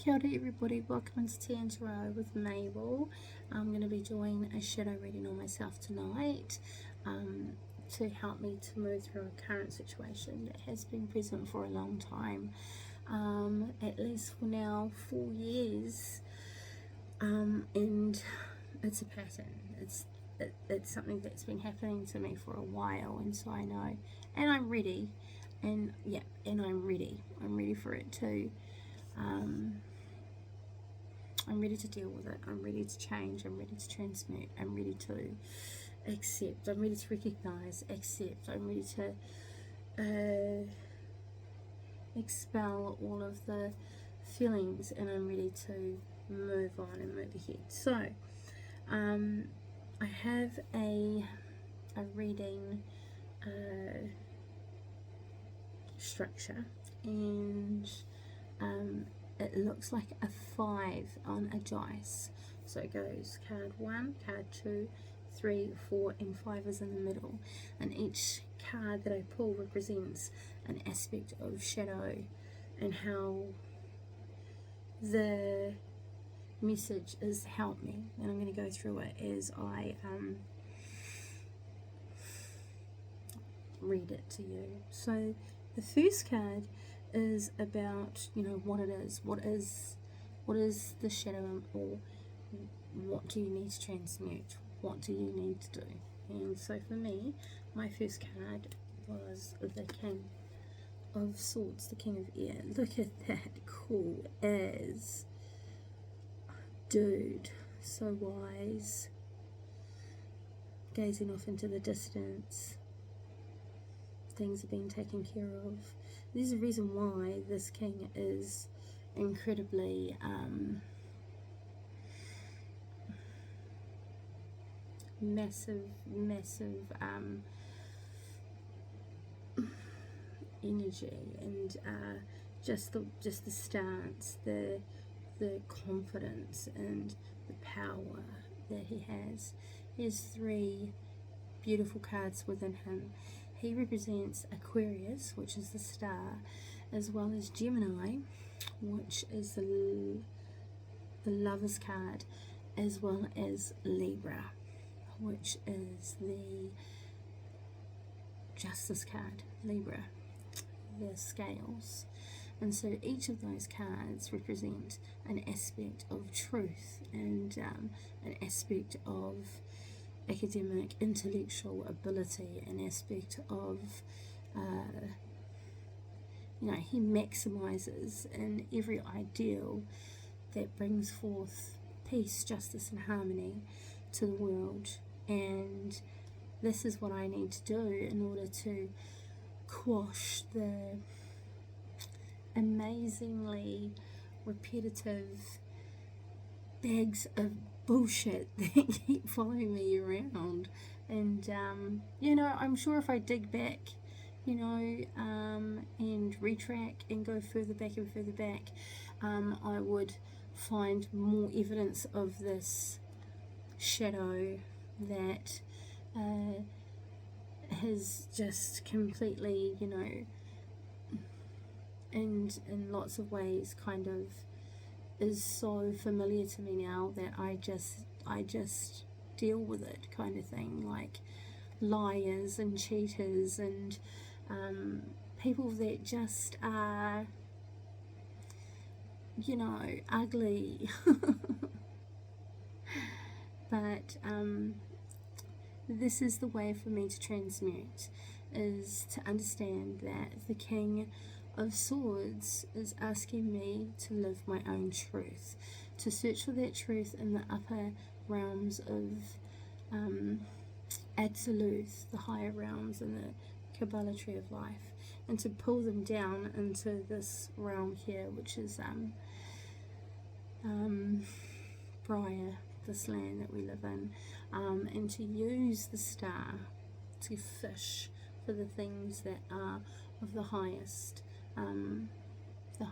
Kia ora everybody, welcome to Tea and Tarot with Mabel. I'm going to be doing a shadow reading on myself tonight to help me to move through a current situation that has been present for a long time, at least for now 4 years, and it's a pattern. It's something that's been happening to me for a while, and so I know, and I'm ready, and I'm ready. I'm ready for it too. I'm ready to deal with it. I'm ready to change. I'm ready to transmute. I'm ready to accept. I'm ready to recognize, accept. I'm ready to expel all of the feelings, and I'm ready to move on and move ahead. So, I have a reading structure, and it looks like a 5 on a dice. So it goes card 1, card 2, 3, 4, and 5 is in the middle. And each card that I pull represents an aspect of shadow and how the message is help me. And I'm going to go through it as I read it to you. So the first card is about, what it is. What is the shadow, or what do you need to transmute? What do you need to do? And so for me, my first card was the King of Swords, the King of Air. Look at that, cool as. Dude, so wise. Gazing off into the distance. Things are being taken care of. There's a reason why this king is incredibly massive energy, and just the stance, the confidence and the power that he has. He has 3 beautiful cards within him. He represents Aquarius, which is the star, as well as Gemini, which is the Lover's card, as well as Libra, which is the Justice card. Libra, the scales. And so each of those cards represent an aspect of truth and an aspect of academic, intellectual ability, an aspect of, he maximizes in every ideal that brings forth peace, justice, and harmony to the world. And this is what I need to do in order to quash the amazingly repetitive bags of bullshit that keep following me around. And I'm sure if I dig back, and retrack and go further back and further back, I would find more evidence of this shadow that has just completely, and in lots of ways kind of is so familiar to me now that I just deal with it, kind of thing, like liars and cheaters and people that just are, ugly. But this is the way for me to transmute, is to understand that the King of Swords is asking me to live my own truth, to search for that truth in the upper realms of Absolute, the higher realms in the Kabbalah tree of life, and to pull them down into this realm here, which is Briar, this land that we live in, and to use the star to fish for the things that are of the highest and the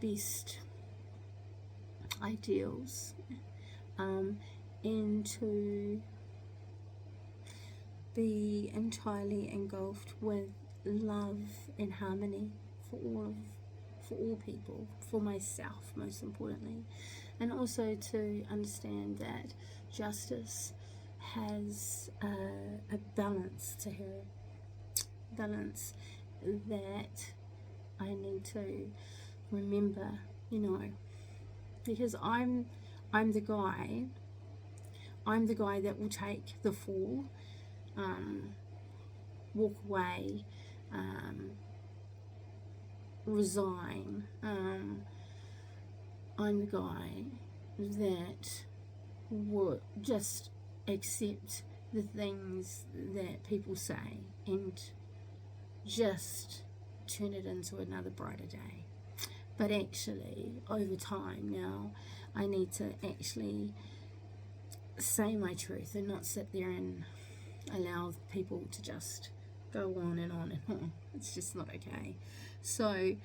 best ideals, and to be entirely engulfed with love and harmony for all people, for myself most importantly, and also to understand that justice has a balance to her, balance that I need to remember, because I'm the guy that will take the fall, walk away, resign. I'm the guy that would just accept the things that people say and just turn it into another brighter day. But actually, over time now, I need to actually say my truth and not sit there and allow people to just go on and on and on. It's just not okay. So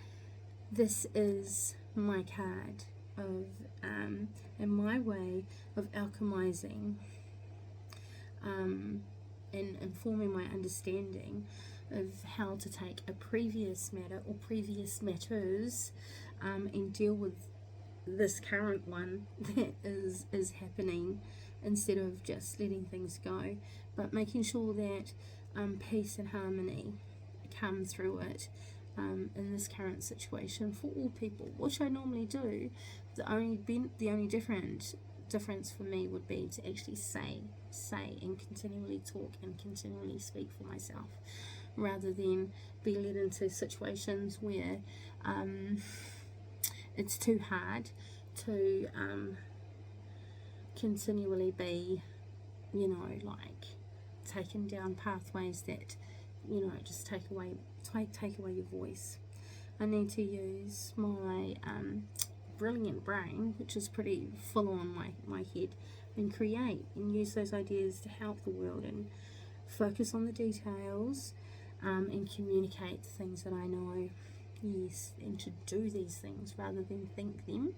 this is my card of and my way of alchemizing and informing my understanding of how to take a previous matter or previous matters and deal with this current one that is happening, instead of just letting things go, but making sure that peace and harmony come through it in this current situation for all people, which I normally do. The only difference for me would be to actually say and continually talk and continually speak for myself, rather than be led into situations where it's too hard to continually be, like taken down pathways that, just take away your voice. I need to use my brilliant brain, which is pretty full on my head, and create and use those ideas to help the world and focus on the details and communicate the things that I know. Yes, and to do these things rather than think them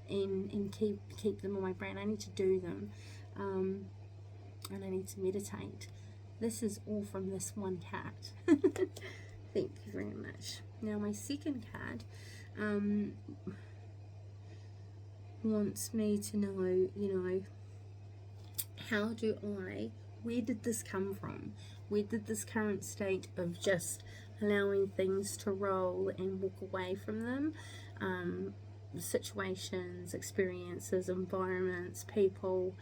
and keep them in my brain. I need to do them and I need to meditate. This is all from this one card. Thank you very much. Now my second card wants me to know, where did this come from? Where did this current state of just allowing things to roll and walk away from them, situations, experiences, environments, people,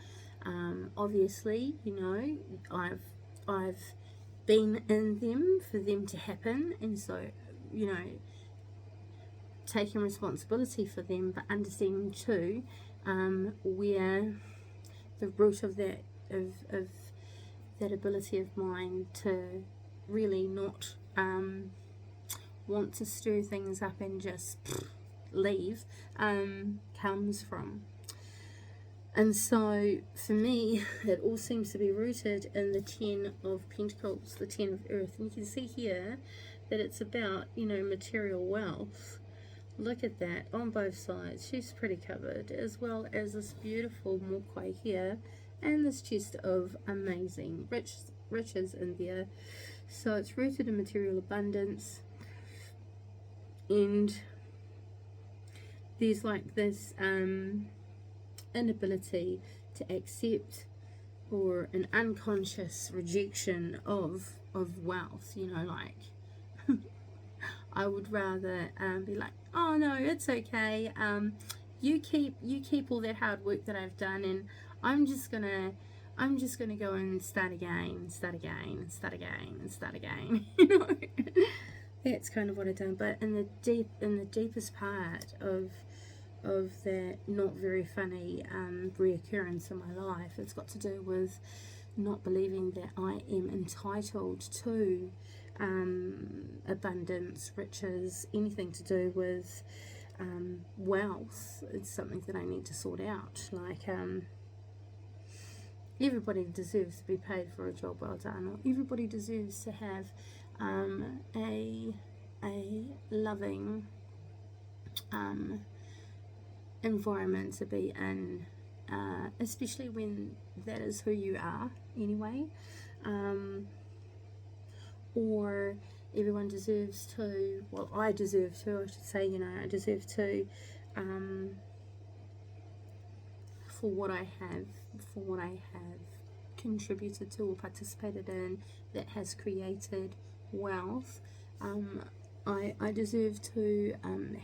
obviously, I've been in them for them to happen, and so, taking responsibility for them, but understanding too where the root of that of that ability of mine to really not want to stir things up and just leave comes from. And so for me, it all seems to be rooted in the 10 of Pentacles, the 10 of Earth. And you can see here that it's about, material wealth. Look at that on both sides. She's pretty covered, as well as this beautiful mokwai here and this chest of amazing riches in there. So it's rooted in material abundance, and there's like this inability to accept, or an unconscious rejection of wealth, I would rather be like, oh no, it's okay, you keep all that hard work that I've done, and I'm just gonna go and start again. That's kind of what I've done. But in the deepest part of that not very funny reoccurrence in my life, it's got to do with not believing that I am entitled to abundance, riches, anything to do with wealth. It's something that I need to sort out. Like everybody deserves to be paid for a job well done, or everybody deserves to have a loving environment to be in, especially when that is who you are anyway, or everyone deserves to, well, I deserve to, I should say, I deserve to, for what I have contributed to or participated in that has created wealth. I deserve to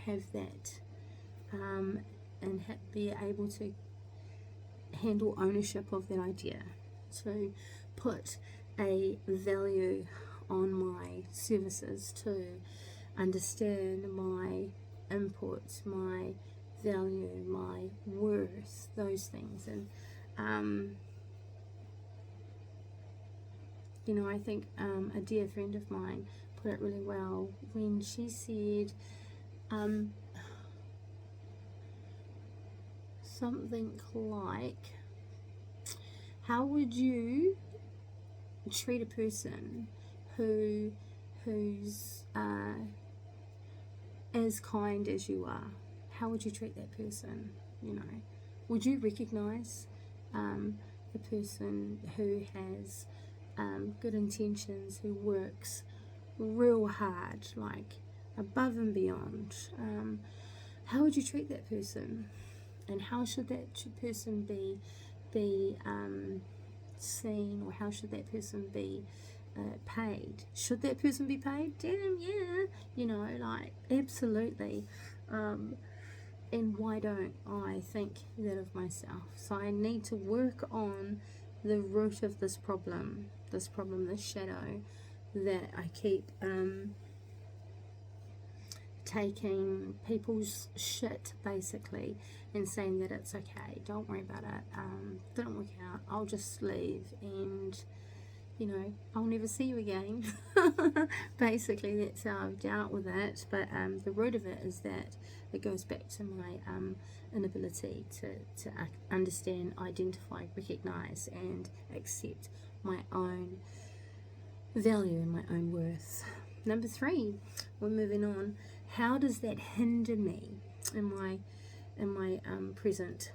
have that, and be able to handle ownership of that idea, to put a value on my services, to understand my input, my value, my worth, those things. And I think a dear friend of mine put it really well when she said something like, how would you treat a person who's as kind as you are? How would you treat that person? Would you recognize the person who has good intentions, who works real hard, like above and beyond? How would you treat that person? And how should that person be seen, or how should that person be paid? Should that person be paid? Damn, yeah, absolutely. And why don't I think that of myself? So I need to work on the root of this problem, this shadow that I keep taking people's shit, basically, and saying that it's okay, don't worry about it, didn't work out, I'll just leave, and I'll never see you again. Basically, that's how I've dealt with it. But the root of it is that it goes back to my inability to understand, identify, recognize, and accept my own value and my own worth. Number 3, we're moving on. How does that hinder me in my present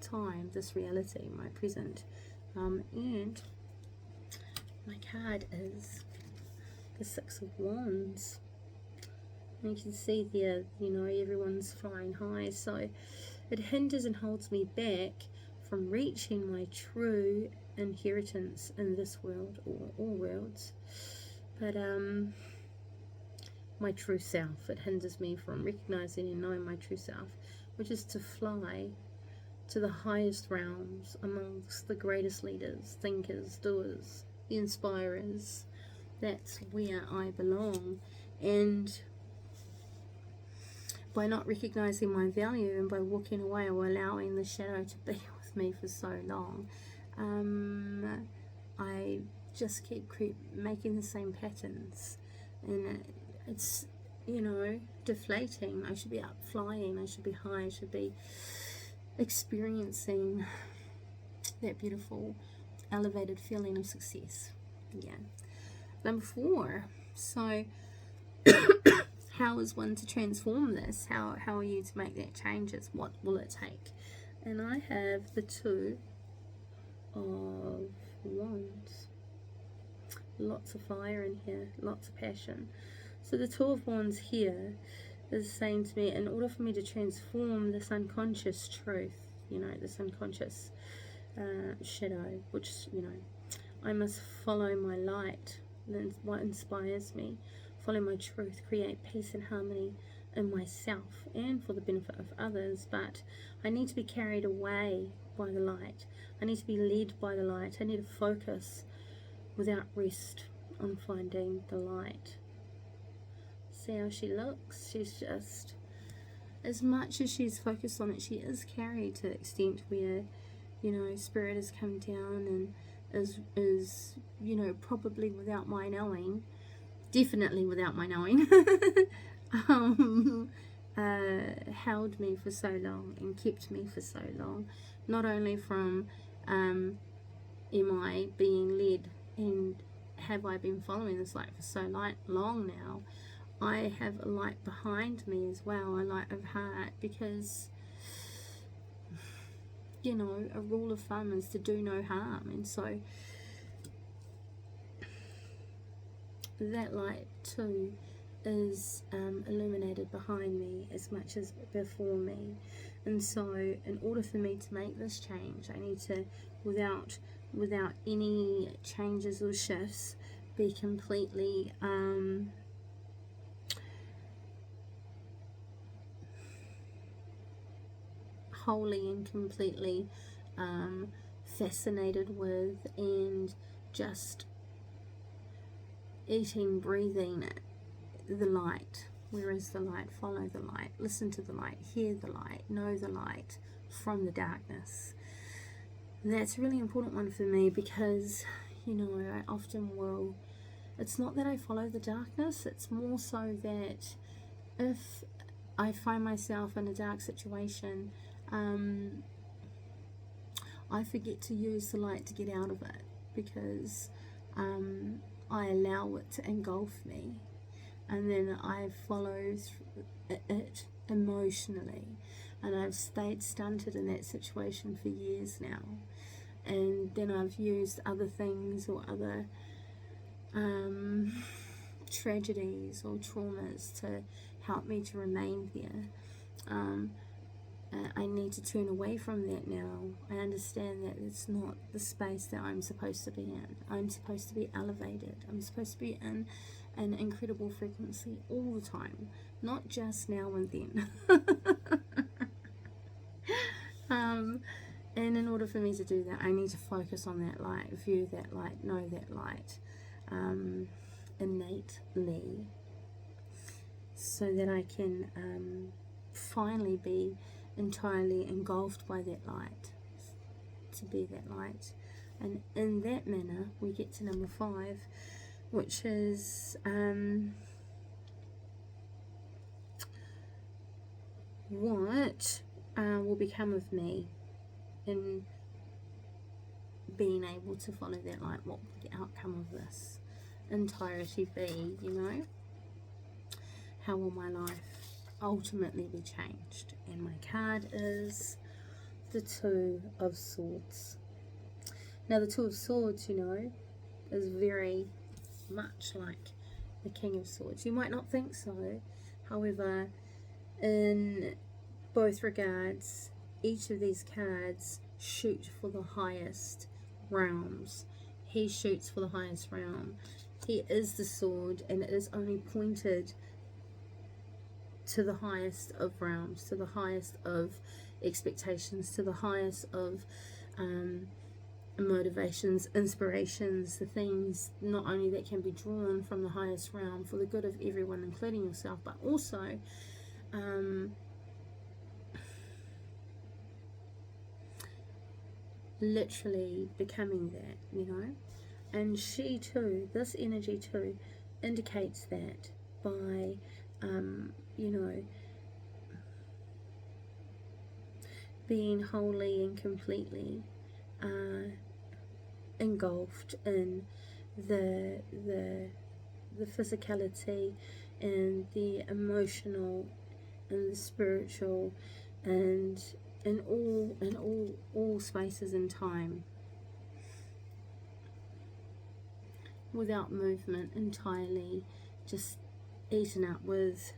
time, this reality, my present? And my card is the 6 of Wands. And you can see there, everyone's flying high. So it hinders and holds me back from reaching my true inheritance in this world, or all worlds. But my true self, it hinders me from recognizing and knowing my true self, which is to fly to the highest realms amongst the greatest leaders, thinkers, doers, the inspirers. That's where I belong. And by not recognizing my value, and by walking away or allowing the shadow to be with me for so long, I just keep making the same patterns, and it's deflating. I should be up flying, I should be high, I should be experiencing that beautiful elevated feeling of success. Yeah. Number 4, so how is one to transform this? How are you to make that changes? What will it take? And I have the 2 of Wands. Lots of fire in here, lots of passion. So the 2 of Wands here is saying to me, in order for me to transform this unconscious truth, this unconscious shadow, which, I must follow my light, what inspires me, follow my truth, create peace and harmony in myself and for the benefit of others. But I need to be carried away by the light. I need to be led by the light. I need to focus without rest on finding the light. See how she looks? She's just, as much as she's focused on it, she is carried to the extent where, spirit has come down and is probably without my knowing, definitely without my knowing, held me for so long and kept me for so long. Not only from am I being led, and have I been following this light for so long now, I have a light behind me as well, a light of heart, because a rule of thumb is to do no harm. And so that light too is illuminated behind me as much as before me. And so in order for me to make this change, I need to, without any changes or shifts, be completely wholly and completely fascinated with and just eating, breathing the light. Where is the light? Follow the light, listen to the light, hear the light, know the light from the darkness. That's a really important one for me, because you know, I often will, it's not that I follow the darkness, it's more so that if I find myself in a dark situation, I forget to use the light to get out of it, because I allow it to engulf me, and then I follow it emotionally, and I've stayed stunted in that situation for years now. And then I've used other things or other tragedies or traumas to help me to remain there. I need to turn away from that now. I understand that it's not the space that I'm supposed to be in. I'm supposed to be elevated. I'm supposed to be in an incredible frequency all the time, not just now and then. And in order for me to do that, I need to focus on that light, view that light, know that light innately, so that I can finally be entirely engulfed by that light, to be that light. And in that manner we get to number 5, which is what will become of me in being able to follow that light. What will the outcome of this entirety be, you know? How will my life ultimately be changed? And my card is the Two of Swords. Now the Two of Swords, you know, is very much like the King of Swords. You might not think so, however, in both regards, each of these cards shoot for the highest realms. He shoots for the highest realm. He is the sword, and it is only pointed to the highest of realms, to the highest of expectations, to the highest of motivations, inspirations, the things not only that can be drawn from the highest realm for the good of everyone, including yourself, but also literally becoming that, you know. And she too, this energy too, indicates that by you know, being wholly and completely engulfed in the physicality and the emotional and the spiritual, and in all spaces and time, without movement, entirely just eaten up with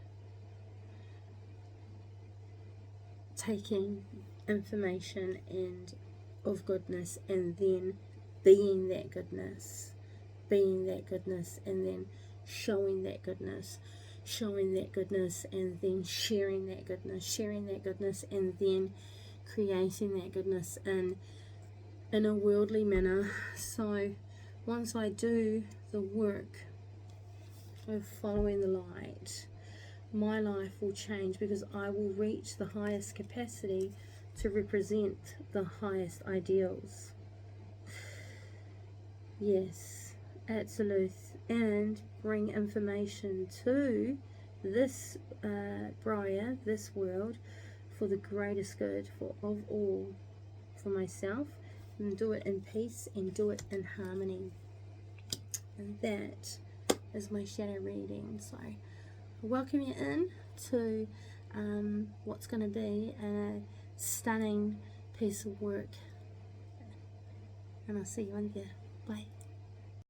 taking information and of goodness, and then being that goodness, and then showing that goodness, and then sharing that goodness, and then creating that goodness in a worldly manner. So once I do the work of following the light, my life will change, because I will reach the highest capacity to represent the highest ideals. Yes, absolute, and bring information to this Briar, this world, for the greatest good of all, for myself, and do it in peace and do it in harmony. And that is my shadow reading. So I welcome you in to what's going to be a stunning piece of work, and I'll see you in there. Bye.